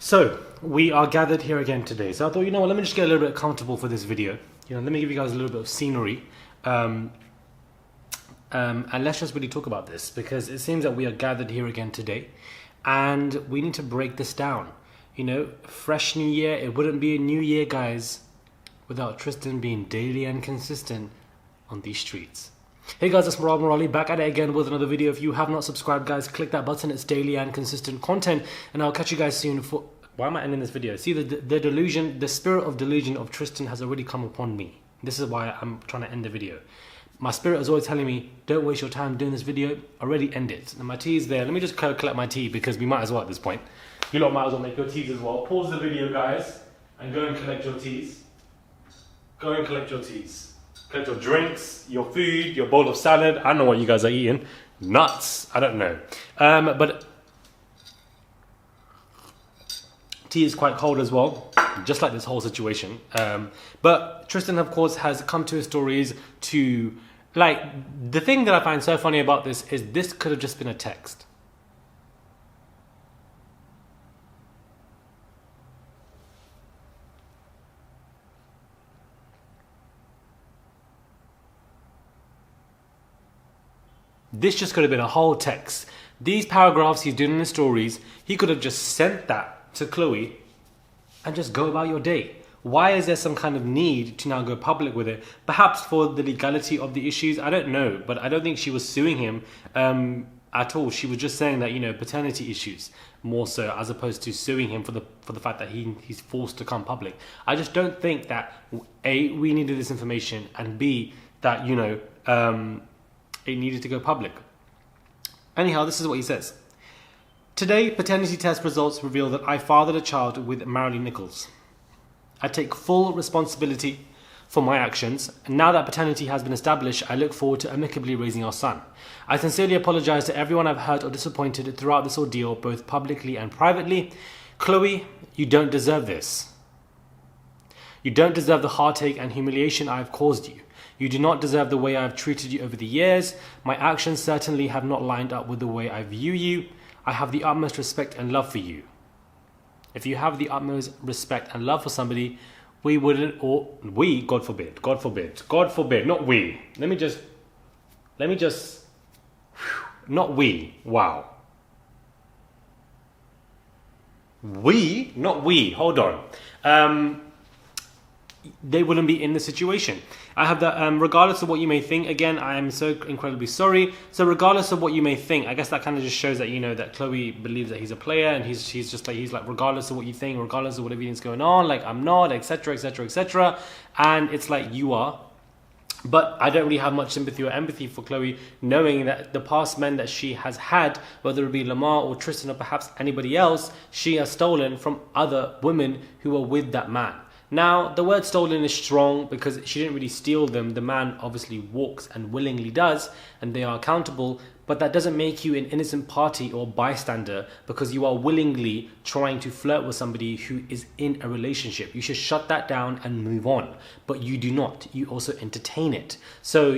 So we are gathered here again today. So I thought, you know what, let me just get a little bit comfortable for this video. Let me give you guys a little bit of scenery. And let's just really talk about this, because it seems that we are gathered here again today and we need to break this down. Fresh new year. It wouldn't be a new year, guys, without Tristan being daily and consistent on these streets. Hey guys, it's Murad Murali back at it again with another video. If you have not subscribed, guys, click that button. It's daily and consistent content, and I'll catch you guys soon for... Why am I ending this video? See, the delusion, the spirit of delusion of Tristan has already come upon me. This is why I'm trying to end the video. My spirit is always telling me, don't waste your time doing this video, already end it. And my tea is there. Let me just collect my tea, because we might as well at this point. You lot might as well make your teas as well. Pause the video, guys, and go and collect your teas. Go and collect your teas. Collect your drinks, your food, your bowl of salad. I don't know what you guys are eating. Nuts. I don't know. But tea is quite cold as well, just like this whole situation. But Tristan, of course, has come to his stories to... the thing that I find so funny about this is this could have just been a text. This just could have been a whole text. These paragraphs he's doing in his stories, he could have just sent that to Chloe and just go about your day. Why is there some kind of need to now go public with it? Perhaps for the legality of the issues, I don't know. But I don't think she was suing him at all. She was just saying that, paternity issues more so, as opposed to suing him for the fact that he's forced to come public. I just don't think that, A, we needed this information, and B, that, it needed to go public. Anyhow, this is what he says. Today, paternity test results reveal that I fathered a child with Marilee Nichols. I take full responsibility for my actions, and now that paternity has been established, I look forward to amicably raising our son. I sincerely apologize to everyone I've hurt or disappointed throughout this ordeal, both publicly and privately. Chloe, you don't deserve this. You don't deserve the heartache and humiliation I have caused you. You do not deserve the way I have treated you over the years. My actions certainly have not lined up with the way I view you. I have the utmost respect and love for you. If you have the utmost respect and love for somebody, we wouldn't, or we, God forbid, not we. Let me just, not we, wow. We, not we, hold on. They wouldn't be in the situation. I have that, regardless of what you may think, again, I am so incredibly sorry. So regardless of what you may think, I guess that kind of just shows that, that Chloe believes that he's a player, and he's like, regardless of what you think, regardless of what everything's going on, I'm not, etc., etc., etc. And it's like, you are. But I don't really have much sympathy or empathy for Chloe, knowing that the past men that she has had, whether it be Lamar or Tristan or perhaps anybody else, she has stolen from other women who were with that man. Now, the word stolen is strong because she didn't really steal them. The man obviously walks and willingly does, and they are accountable. But that doesn't make you an innocent party or bystander because you are willingly trying to flirt with somebody who is in a relationship. You should shut that down and move on. But you do not. You also entertain it. So,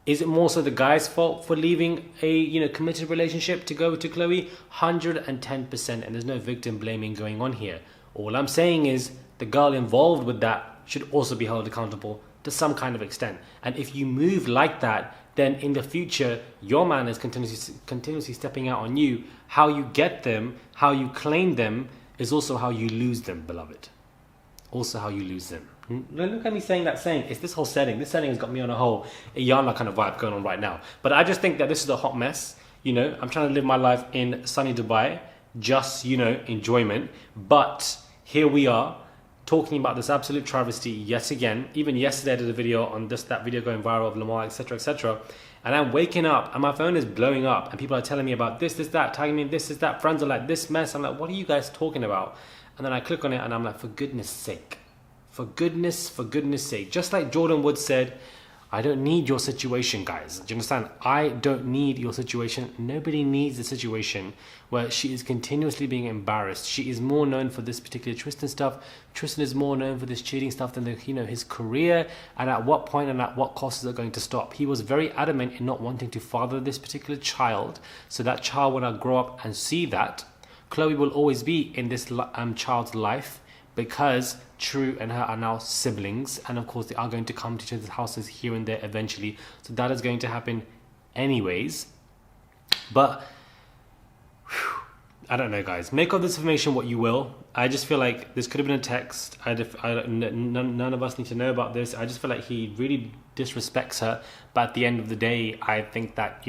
is it more so the guy's fault for leaving a committed relationship to go to Chloe? 110%. And there's no victim blaming going on here. All I'm saying is, the girl involved with that should also be held accountable to some kind of extent. And if you move like that, then in the future, your man is continuously stepping out on you. How you get them, how you claim them, is also how you lose them, beloved. Also how you lose them. Look at me saying that saying. It's this whole setting. This setting has got me on a whole Iyanla kind of vibe going on right now. But I just think that this is a hot mess. I'm trying to live my life in sunny Dubai. Just, enjoyment. But here we are, talking about this absolute travesty yet again. Even yesterday I did a video on that video going viral of Lamar, etc., etc. And I'm waking up and my phone is blowing up and people are telling me about this, that, tagging me, this, that. Friends are like, this mess. I'm like, what are you guys talking about? And then I click on it and I'm like, for goodness sake. For goodness sake. Just like Jordan Woods said, I don't need your situation, guys. Do you understand? I don't need your situation. Nobody needs a situation where she is continuously being embarrassed. She is more known for this particular Tristan stuff. Tristan is more known for this cheating stuff than his career. And at what point and at what cost is it going to stop? He was very adamant in not wanting to father this particular child. So that child, when I grow up and see that, Chloe will always be in this child's life because True and her are now siblings, and of course they are going to come to each other's houses here and there eventually. So that is going to happen anyways. But I don't know, guys. Make of this information what you will. I just feel like this could have been a text. None of us need to know about this. I just feel like he really disrespects her. But at the end of the day, I think that,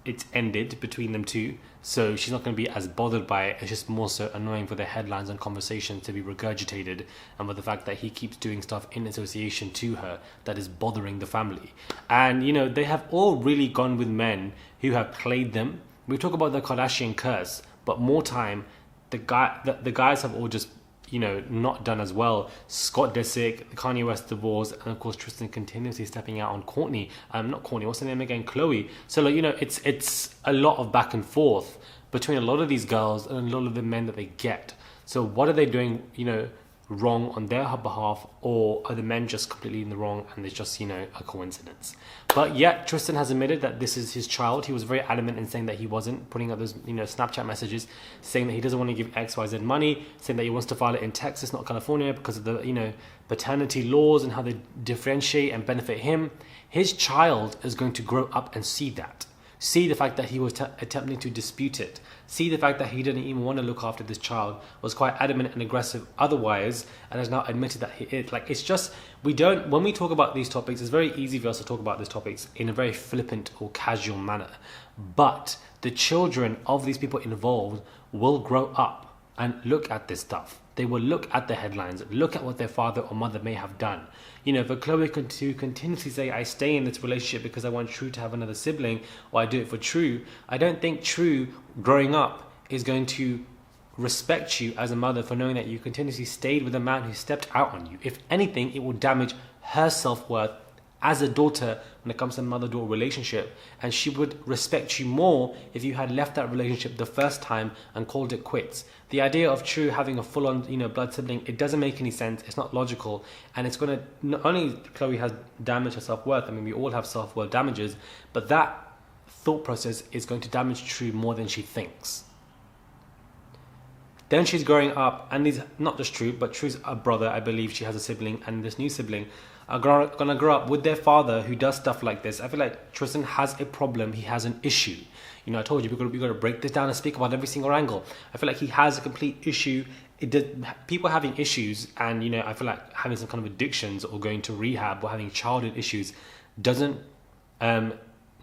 it's ended between them two. So she's not going to be as bothered by it. It's just more so annoying for the headlines and conversations to be regurgitated, and with the fact that he keeps doing stuff in association to her that is bothering the family. And, they have all really gone with men who have played them. We talk about the Kardashian curse, but more time, the guys have all just, not done as well. Scott Disick, Kanye West divorce, and of course Tristan continuously stepping out on Kourtney. Not Kourtney, what's her name again? Chloe. So it's a lot of back and forth between a lot of these girls and a lot of the men that they get. So what are they doing, wrong on their behalf, or are the men just completely in the wrong and it's just, a coincidence? But yet Tristan has admitted that this is his child. He was very adamant in saying that he wasn't putting up those, Snapchat messages saying that he doesn't want to give XYZ money, saying that he wants to file it in Texas, not California, because of the, paternity laws and how they differentiate and benefit him. His child is going to grow up and see that. See the fact that he was attempting to dispute it. See the fact that he didn't even want to look after this child, was quite adamant and aggressive otherwise, and has now admitted that he is. It's just, when we talk about these topics, it's very easy for us to talk about these topics in a very flippant or casual manner. But the children of these people involved will grow up and look at this stuff. They will look at the headlines, look at what their father or mother may have done. For Chloe to continuously say, I stay in this relationship because I want True to have another sibling, or I do it for True, I don't think True, growing up, is going to respect you as a mother for knowing that you continuously stayed with a man who stepped out on you. If anything, it will damage her self-worth as a daughter when it comes to a mother-daughter relationship, and she would respect you more if you had left that relationship the first time and called it quits. The idea of True having a full-on, blood sibling, it doesn't make any sense. It's not logical, and it's going to, not only Chloe has damaged her self-worth, I mean, we all have self-worth damages, but that thought process is going to damage True more than she thinks. Then she's growing up, and these, not just True, but True's a brother, I believe she has a sibling, and this new sibling are going to grow up with their father who does stuff like this. I feel like Tristan has a problem. He has an issue. I told you, we've got to break this down and speak about every single angle. I feel like he has a complete issue. People having issues and, I feel like having some kind of addictions or going to rehab or having childhood issues doesn't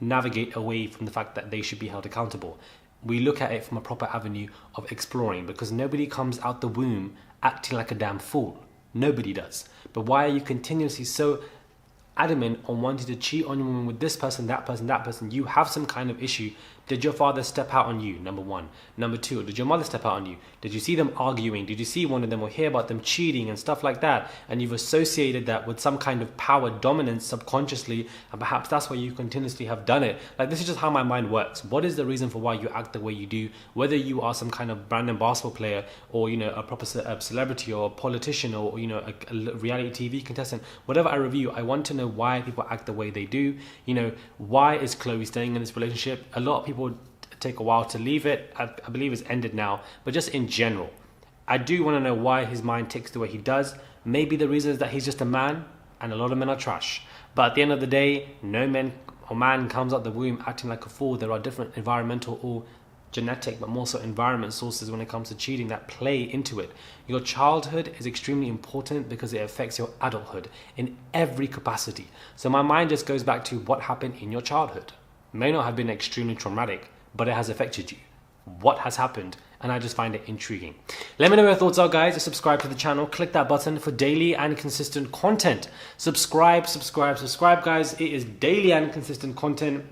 navigate away from the fact that they should be held accountable. We look at it from a proper avenue of exploring, because nobody comes out the womb acting like a damn fool. Nobody does. But why are you continuously so adamant on wanting to cheat on your woman with this person, that person, that person? You have some kind of issue. Did your father step out on you? Number one. Number two, did your mother step out on you? Did you see them arguing? Did you see one of them or hear about them cheating and stuff like that? And you've associated that with some kind of power dominance subconsciously, and perhaps that's why you continuously have done it. This is just how my mind works. What is the reason for why you act the way you do? Whether you are some kind of brand basketball player, or a proper celebrity, or a politician, or a reality TV contestant, whatever I review, I want to know why people act the way they do. Why is Chloe staying in this relationship? A lot of people take a while to leave it. I believe it's ended now, but just in general, I do want to know why his mind ticks the way he does. Maybe the reason is that he's just a man, and a lot of men are trash. But at the end of the day, no man comes out the womb acting like a fool. There are different environmental or genetic, but more so environment sources when it comes to cheating that play into it. Your childhood is extremely important because it affects your adulthood in every capacity. So my mind just goes back to what happened in your childhood. May not have been extremely traumatic, but it has affected you. What has happened? And I just find it intriguing. Let me know what your thoughts are, guys. Subscribe to the channel. Click that button for daily and consistent content. Subscribe, guys. It is daily and consistent content.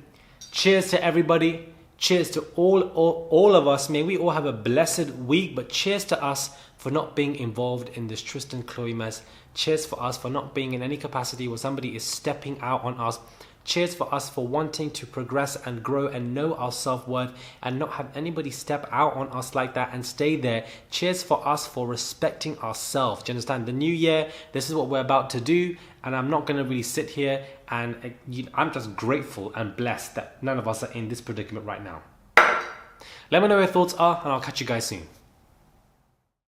Cheers to everybody. Cheers to all of us. May we all have a blessed week, but cheers to us for not being involved in this Tristan Chloe mess. Cheers for us for not being in any capacity where somebody is stepping out on us. Cheers for us for wanting to progress and grow and know our self-worth and not have anybody step out on us like that and stay there. Cheers for us for respecting ourselves. Do you understand? The new year, this is what we're about to do, and I'm not going to really sit here and I'm just grateful and blessed that none of us are in this predicament right now. Let me know what your thoughts are, and I'll catch you guys soon.